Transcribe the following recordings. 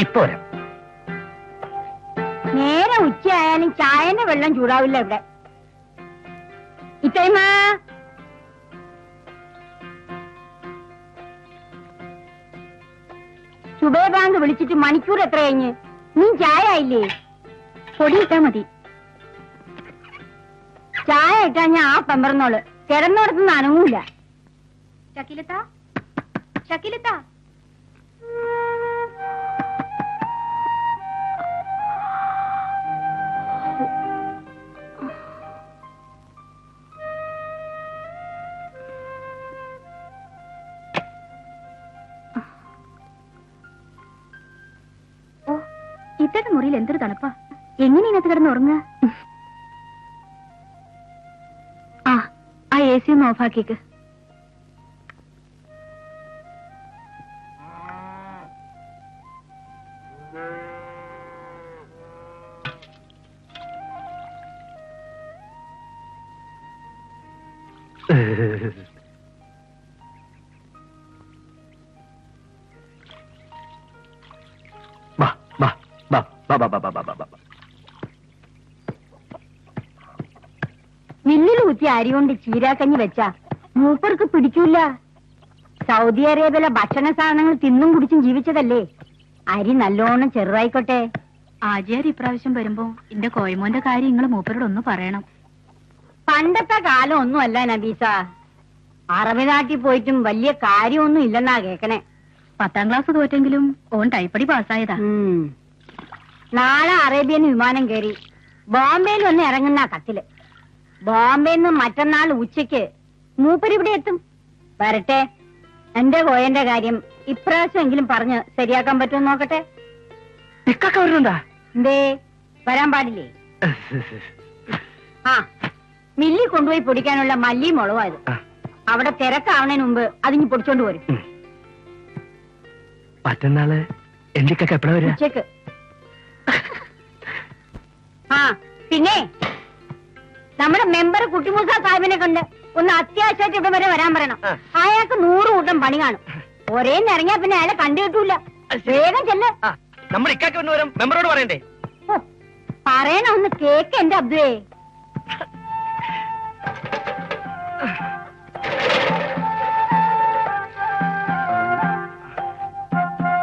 ഇപ്പൊ വരാം. നേരെ ഉച്ചയായാലും ചായന്റെ വെള്ളം ചൂടാവില്ല ഇവിടെ. ഇത്തൈമാ സുബേ ബാങ്ക് വിളിച്ചിട്ട് മണിക്കൂർ എത്ര കഴിഞ്ഞ്? നീ ചായ ആയില്ലേ? പൊടി ഇട്ടാ മതി. ചായ ഇട്ടാ ഞാൻ ആ പെമ്പറന്നോള് കിടന്നിടത്തുനിന്ന് അനങ്ങൂല. ഷക്കീലത്താ, ഷക്കീലത്താ. ഇത്തത്തെ മുറിയിൽ എന്തൊരു തണുപ്പാ. എങ്ങനെ ഇതിനകത്ത് കിടന്ന് ഉറങ്ങുക? ആ AC ഒന്ന് ഓഫാക്കിക്ക്. മില്ലിൽ കുത്തി അരി കൊണ്ട് ചീരാക്കഞ്ഞി വെച്ചാ മൂപ്പർക്ക് പിടിക്കൂല. സൗദി അറേബ്യയിലെ ഭക്ഷണ സാധനങ്ങൾ തിന്നും കുടിച്ചും ജീവിച്ചതല്ലേ. അരി നല്ലോണം ചെറുതായിക്കോട്ടെ. ആചാര്യ ഇപ്രാവശ്യം വരുമ്പോ എന്റെ കോയമോന്റെ കാര്യം നിങ്ങൾ മൂപ്പരോട് ഒന്ന് പറയണം. പണ്ടത്തെ കാലം ഒന്നുമല്ല നബീസ. അറബി നാട്ടിൽ പോയിട്ടും വലിയ കാര്യമൊന്നും ഇല്ലെന്നാ കേക്കണേ. 10ാം ക്ലാസ് തോറ്റെങ്കിലും ഓൻ ടൈപ്പടി പാസ്സായതാ. നാളെ അറേബ്യൻ വിമാനം കയറി ബോംബെയിൽ ഒന്ന് ഇറങ്ങുന്ന കത്തില്. ബോംബെന്ന് മറ്റന്നാൾ ഉച്ചയ്ക്ക് മൂപ്പര് ഇവിടെ എത്തും. വരട്ടെ. എന്റെ കോയന്റെ കാര്യം ഇപ്രാവശ്യം എങ്കിലും പറഞ്ഞ് ശരിയാക്കാൻ പറ്റുമോ നോക്കട്ടെ. എന്തേ വരാൻ പാടില്ലേ? ആ മില്ലി കൊണ്ടുപോയി പൊടിക്കാനുള്ള മല്ലി മുളവായത്. അവിടെ തിരക്കാവണതിന് മുമ്പ് അതിഞ്ഞ് പൊടിച്ചോണ്ട് പോരും. മറ്റന്നാള് എന്റെ എപ്പോഴാ വരാ? ഉച്ചക്ക്. ആ പിന്നെ നമ്മുടെ മെമ്പർ കുട്ടിമൂസ സാഹിബിനെ കൊണ്ട് ഒന്ന് അത്യാവശ്യമായിട്ട് ഇവിടെ വരെ വരാൻ പറയണം. അയാൾക്ക് 100 കൂട്ടം പണി കാണും. ഒരേ ഇറങ്ങിയാ പിന്നെ അയാളെ കണ്ടു കിട്ടൂല. വേഗം ചെല്ല്. നമ്മൾ ഇക്കാക്ക് മെമ്പറോട് പറയണ്ടേ? പറയണ ഒന്ന് കേക്ക് എന്റെ അബ്ദുവേ.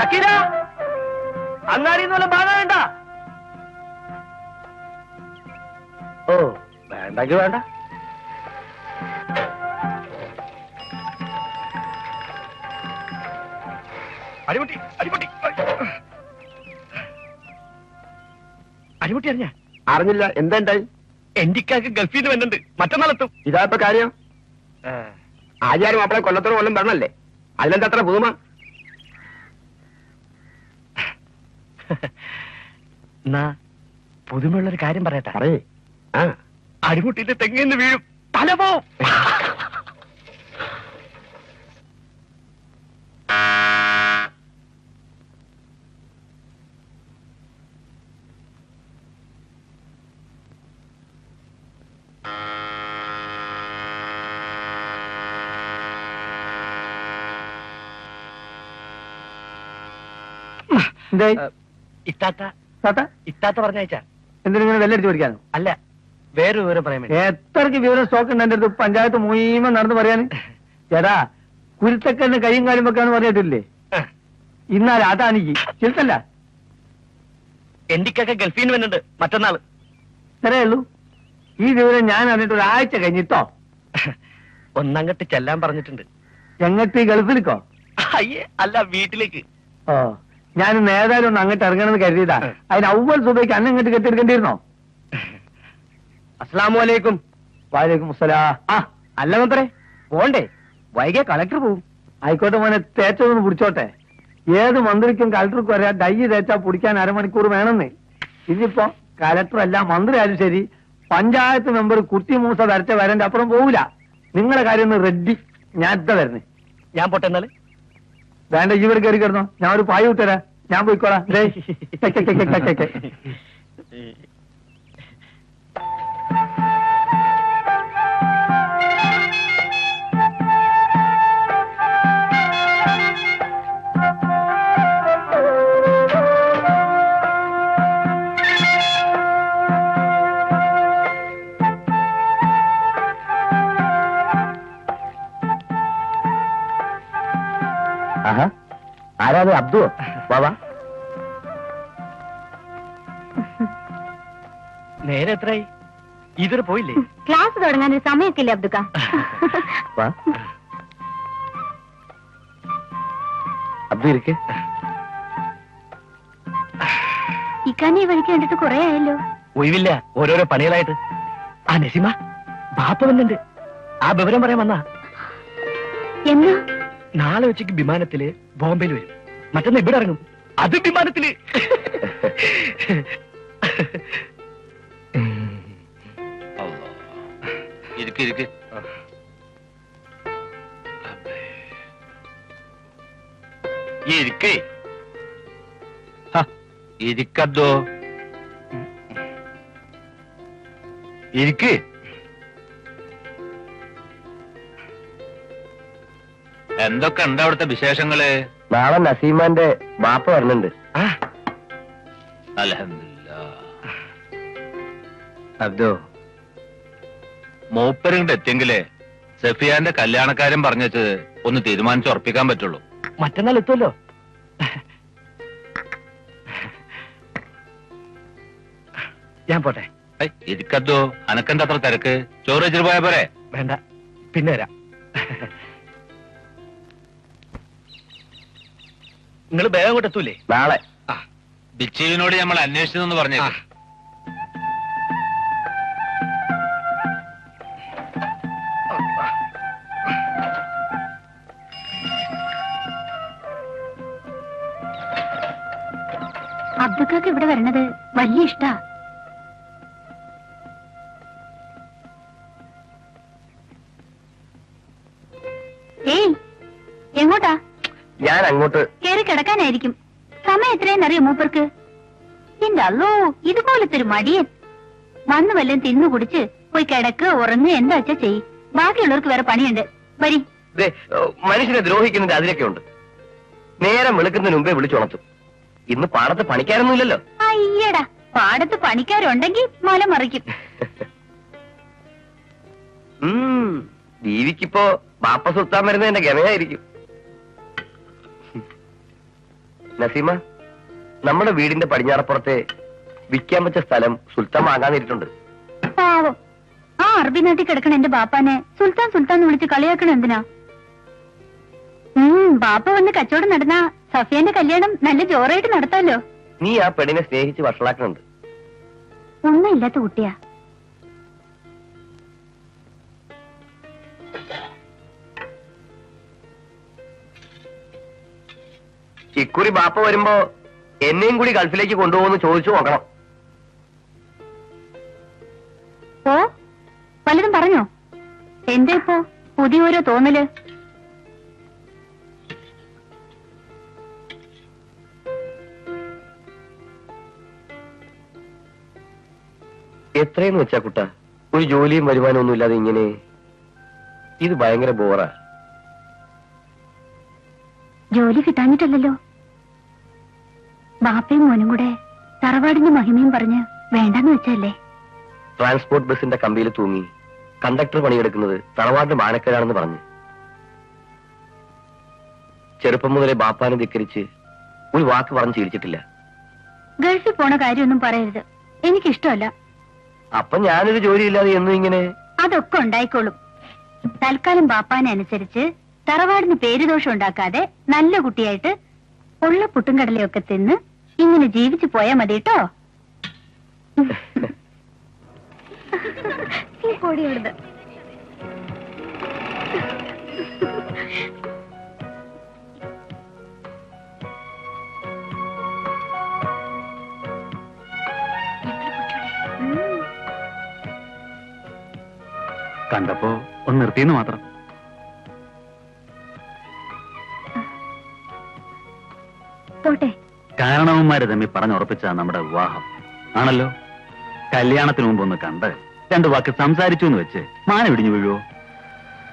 ചക്കീര അങ്ങാടിന്ന് ബാധ വേണ്ട. ഓ വേണ്ടെങ്കിൽ വേണ്ട. അടിമുട്ടി അടിമുട്ടി അടിമുട്ടി അറിഞ്ഞ? അറിഞ്ഞില്ല. എന്താ ഉണ്ടായി? എന്റിക്കാക്ക് ഗൾഫിൽ നിന്ന് വരുന്നുണ്ട്. മറ്റന്നാളെത്തും. ഇതാ ഇപ്പൊ കാര്യം. ആചാരം മാപ്പിളെ കൊല്ലത്തോട് കൊല്ലം പറഞ്ഞല്ലേ? അതിലെന്താ അത്ര ഭൂമ? എന്നാ പുതുമയുള്ളൊരു കാര്യം പറയട്ടെ. പറയേ. ആ അടിമുട്ടിന്റെ തെങ്ങിന്ന് വീഴും. തല പോവും. ഇത്താത്ത പറഞ്ഞയച്ച എന്തിനാ വെല്ലടിച്ച് പഠിക്കാനോ? അല്ല, വേറെ വിവരം പറയാൻ വേണ്ടി. എത്രക്ക് വിവരം സ്റ്റോക്ക് ഉണ്ട് എന്റെ അടുത്ത്? പഞ്ചായത്ത് മുഴുവൻ നടന്നു പറയാന്. ചേടാ കുരുത്തക്കന്ന് കൈയും കാലും വെക്കാന്ന് പറഞ്ഞിട്ടില്ലേ? ഇന്നാലും അതാണിക്ക് ചിലത്തല്ല. എന്റിക്കൊക്കെ ഗൾഫിൽ നിന്ന് വരുന്നുണ്ട് മറ്റന്നാള്. ഇത്രയേ ഉള്ളൂ. ഈ വിവരം ഞാൻ അറിഞ്ഞിട്ട് 1 ആഴ്ച കഴിഞ്ഞിട്ടോ. ഒന്നങ്ങട്ട് ചെല്ലാൻ പറഞ്ഞിട്ടുണ്ട്. എങ്ങട്ട്? ഗൾഫിലേക്കോ? അയ്യേ അല്ല, വീട്ടിലേക്ക്. ഓ, ഞാൻ നേതാലും ഒന്ന് അങ്ങോട്ട് ഇറങ്ങണമെന്ന് കരുതിയതാ. അതിന് അവൽ സുബൈക്ക് അന്ന് ഇങ്ങോട്ട് കെട്ടിയെടുക്കേണ്ടിയിരുന്നോ? അസ്സലാമു അലൈക്കും. വാലേക്കും അസ്സലാം. ആ അല്ല മെമ്പറേ, പോണ്ടേ? വൈകിയ കളക്ടർ പോവും. ആയിക്കോട്ടെ മോനെ, തേച്ചതൊന്ന് പിടിച്ചോട്ടെ. ഏത് മന്ത്രിക്കും കളക്ടർക്കും അറിയാം ഡൈ തേച്ചാ പിടിക്കാൻ അരമണിക്കൂർ വേണമെന്ന്. ഇനിയിപ്പോ കളക്ടർ അല്ല മന്ത്രി ആയാലും ശരി, പഞ്ചായത്ത് മെമ്പർ കുട്ടി മൂസ വരച്ച വരന്റെ അപ്പുറം പോവില്ല. നിങ്ങളെ കാര്യം ഒന്ന് റെഡി. ഞാൻ ഇതാ വരുന്നേ. ഞാൻ പോട്ടെ എന്നാല്. വേണ്ട, ഇവിടെ കയറി കിടന്നോ. ഞാൻ ഒരു പായ വിട്ടുതരാം. ഞാൻ പോയിക്കോളാം. ആഹാ, ആരാത്? അബ്ദുവോ? വാ. നേരെ എത്രയായി? ഇതുവരെ പോയില്ലേ? ക്ലാസ് തുടങ്ങാൻ ഒരു സമയമൊക്കെ ഇല്ലേ അബ്ദുക്ക? വാ. അബ്ദു ഇരിക്ക്. ഇക്കാനെ ഈ വഴിക്ക് കണ്ടിട്ട് കുറെ ആയല്ലോ. ഒഴിവില്ല, ഓരോരോ പണികളായിട്ട്. ആ നസീമ, ബാപ്പ വന്നിട്ടുണ്ട്. ആ വിവരം പറയാൻ വന്നാ. എന്നാ? നാളെ ഉച്ചയ്ക്ക് വിമാനത്തില് ബോംബെയിൽ വരും. മറ്റന്ന് ഇവിടെ ഇറങ്ങും. അത് വിമാനത്തില്. ഇരിക്ക് ഇരിക്കേ. ഇരിക്കതോ, ഇരിക്ക്. എന്തൊക്കെ ഉണ്ട് അവിടുത്തെ വിശേഷങ്ങള്? നാളെ നസീമാന്റെ ബാപ്പ വരുന്നുണ്ട്. ആ, അൽഹംദുലില്ലാ. അബ്ദു, മൂപ്പരിങ്ങോട്ട് എത്തിയെങ്കിലേ സഫിയാന്റെ കല്യാണക്കാരൻ പറഞ്ഞത് ഒന്ന് തീരുമാനിച്ച് ഉറപ്പിക്കാൻ പറ്റുള്ളൂ. മറ്റന്നാൾ എത്തുമല്ലോ. ഞാൻ പോട്ടെ. ഇരിക്കതോ, അനക്കെന്താ അത്ര തിരക്ക്? ചോറ് വെച്ചിട്ട് പോയാ പോരെ? വേണ്ട, പിന്നെ വരാം. നിങ്ങൾ വേഗം അങ്ങോട്ട് എത്തൂലേ? നാളെ. ബിച്ചുവിനോട് നമ്മൾ അന്വേഷിച്ചെന്ന് പറഞ്ഞേ. അബ്ദുക്കാക്ക് ഇവിടെ വരണത് വലിയ ഇഷ്ടാ. ഏയ്, എങ്ങോട്ടാ? ഞാൻ അങ്ങോട്ട്. കേറി കിടക്കാനായിരിക്കും. സമയം എത്രയെന്നറിയോ മൂപ്പർക്ക്? എന്റെ അല്ലോ, ഇതുപോലത്തെ ഒരു മടിയൻ. വന്നു വല്ലതും തിന്നു കുടിച്ച് പോയി കിടക്ക്, ഉറങ്ങുക, എന്താ വെച്ചാ ചെയ്. ബാക്കിയുള്ളവർക്ക് വേറെ പണിയുണ്ട്. വരി. മനുഷ്യനെ ദ്രോഹിക്കുന്നതിന്റെ അതിലൊക്കെ ഉണ്ട്. നേരം വെളുക്കുന്നതിന് മുമ്പേ വിളിച്ചുണർത്തും. ഇന്ന് പാടത്ത് പണിക്കാരൊന്നുമില്ലല്ലോ. അയ്യടാ, പാടത്ത് പണിക്കാരുണ്ടെങ്കിൽ മല മറിക്കും. ദീവിക്കിപ്പോ ബാപ്പ സുൽത്താൻ വരുന്നതിന്റെ ഗമയായിരിക്കും. നസീമ, നമ്മുടെ വീടിന്റെ പടിഞ്ഞാറപ്പുറത്തെ വിൽക്കാൻ വെച്ച സ്ഥലം സുൽത്താൻ വാങ്ങാനിരിട്ടുണ്ട്. പാവം, ആ അറബി നാട്ടിൽ കിടക്കണ എന്റെ ബാപ്പാനെ സുൽത്താൻ സുൽത്താൻ എന്ന് വിളിച്ച് കളിയാക്കണ എന്തിനാ? ബാപ്പ വന്ന് കച്ചവടം നടന്ന സഫിയന്റെ കല്യാണം നല്ല ജോറായിട്ട് നടത്താലോ. നീ ആ പെണ്ണിനെ സ്നേഹിച്ച് വഷളാക്കുന്നുണ്ട്. ഒന്നുമില്ലാത്ത കുട്ടിയാ. ഇക്കുറി ബാപ്പ വരുമ്പോ എന്നെയും കൂടി ഗൾഫിലേക്ക് കൊണ്ടുപോകുന്നു ചോദിച്ചു നോക്കണം. ഓ, പലതും പറഞ്ഞോ? എന്താ ഇപ്പോ പുതിയ ഓരോ തോന്നല്? എത്രയെന്ന് വെച്ചാ കുട്ട, ഒരു ജോലിയും വരുമാനം ഒന്നുമില്ലാതെ ഇങ്ങനെ. ഇത് ഭയങ്കര ബോറാ. ജോലി കിട്ടാഞ്ഞിട്ടല്ലോ. ബാപ്പയും മോനും കൂടെ തറവാടിന്റെ മഹിമയും പറഞ്ഞ് വേണ്ടെന്ന് വെച്ചല്ലേ. ട്രാൻസ്പോർട്ട് ബസിന്റെ കമ്പിയിൽ തൂങ്ങി കണ്ടക്ടർ പണിയെടുക്കുന്നത് തറവാടിന്റെ മാനക്കേടാണെന്ന് പറഞ്ഞു. ചെറുപ്പം മുതലേ ബാപ്പാനെ ധിക്കരിച്ച് ഒരു വാക്ക് പറഞ്ഞ് ശീലിച്ചിട്ടില്ല. ഗൾഫിൽ പോണ കാര്യമൊന്നും പറയരുത്, എനിക്കിഷ്ടമല്ല. അപ്പൊ ഞാനൊരു ജോലിയില്ലാതെ എന്നും ഇങ്ങനെ. അതൊക്കെ ഉണ്ടായിക്കോളും. തൽക്കാലം ബാപ്പാനെ അനുസരിച്ച് തറവാടിന് പേരുദോഷം ഉണ്ടാക്കാതെ നല്ല കുട്ടിയായിട്ട് ഉള്ള പുട്ടും കടലയൊക്കെ തിന്ന് ഇങ്ങനെ ജീവിച്ചു പോയാ മതി കേട്ടോ. പൊടിയെടുത്ത് കണ്ടപ്പോ ഒന്ന് നിർത്തിയെന്ന് മാത്രം. പോട്ടെ. കാരണവന്മാര് തമ്മിൽ പറഞ്ഞുറപ്പിച്ച നമ്മുടെ വിവാഹം ആണല്ലോ. കല്യാണത്തിന് മുമ്പ് ഒന്ന് കണ്ട് രണ്ടു വാക്ക് സംസാരിച്ചു എന്ന് വെച്ച് മാന ഇടിഞ്ഞു വീഴുവോ?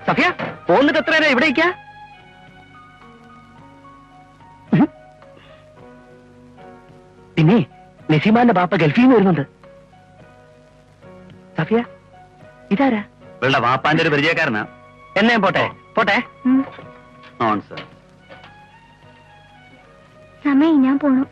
സഫിയ, പോന്നിട്ട് എത്ര നേരം ഇവിടെ ഇരിക്കാ? പിന്നെ നസീമാന്റെ ബാപ്പ ഗൾഫിൽ നിന്ന് വരുന്നുണ്ട്. സഫിയ, ഇതാരാ? ഇവളുടെ വാപ്പാന്റെ ഒരു പരിചയക്കാരനാ. എന്നെ പോട്ടെ പോട്ടെ. നോൺസർ. സമയം ഞാൻ പോണു.